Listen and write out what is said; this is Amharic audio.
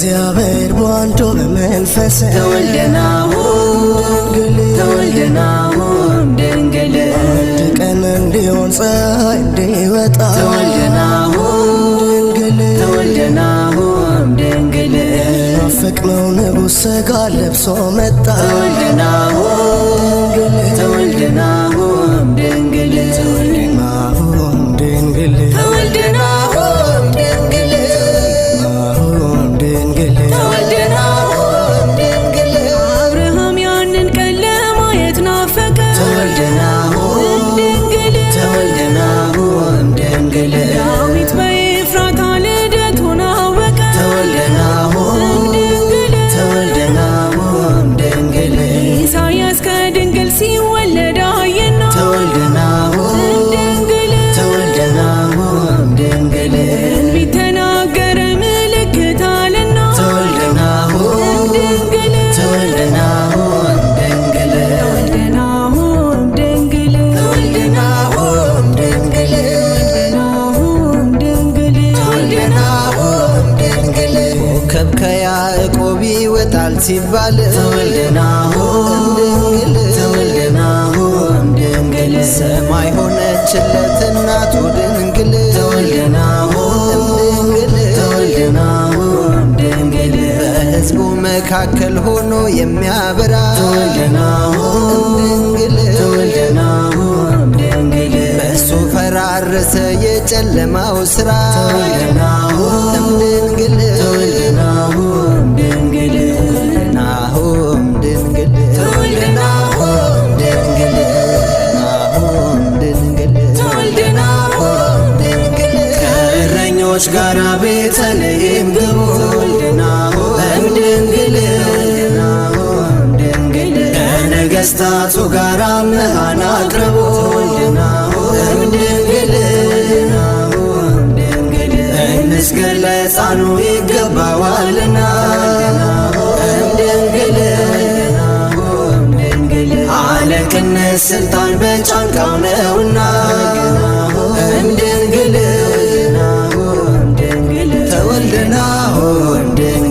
እግዚአብሔር በወልድ በመንፈስ ተወልደናሁም ድንግል አንድ ቀን እንዲሆን ፀሐይ እንዲወጣ ተወልደናሁም ድንግል ናፈቅነው ንጉሥ ሥጋ ለብሶ መጣ ተወልደናሁም ድንግል ናሁም ድንግል ተወልደናሁም ድንግል ናሁም ድንግል ተወልደናሁም ድንግል አብርሃም ያንን ቀን ለማየት ናፈቀ ተወልደናሁም ድንግል ተወልደናሁም ድንግል ዳዊት በኤፍራታ ልደቱን አወቀ ተወልደናሁም ድንግል ተወልደናሁም ድንግል ኢሳያስ ከድንግል ሲወለድ አየና ተወልደናሁም ድንግል ተወልደናሁም ድንግል ትንቢት ተናገረ ምልክት አለና ተወልደናሁም ድንግል ተወልደናሁም ድንግል ተወልደናሁም ድንግል ተወልደናሁም ድንግል ተወልደናሁም ድንግል ተወልደናሁም ድንግል ኮከብ ከያዕቆብ ይወጣል ሲባል ተወልደናሁም ድንግል ተወልደናሁም ድንግል ሰማይ ሆነችለት እናቱ ድንግል ተወልደናሁም ድንግል ተወልደናሁም ድንግል በሕዝቡ መካከል ሆኖ የሚያበራ ተወልደናሁም ድንግል ተወልደናሁም ድንግል በእሱ ፈራረሰ የጨለማው ሥራ ተወልደናሁም ድንግል ተወልደናሁም ድንግል ናሁም ድንግል ተወልደናሁም ድንግል ናሁም ድንግል ተወልደናሁም ድንግል ከእረኞች ጋር ቤተልሔም ግቡ ተወልደናሁም ድንግል ተወልደናሁም ድንግል ከነገሥታቱ ጋር መሃን አቅርቡ ተወልደናሁም ድንግል ናሁም ድንግል እንስገድ ለሕፃኑ ይገባዋልና ድንግል ናሁም ድንግል አለቅነት ሥልጣን በጫንቃው ነውና ድንግል ናሁም ድንግል ተወልደናሁም ድንግል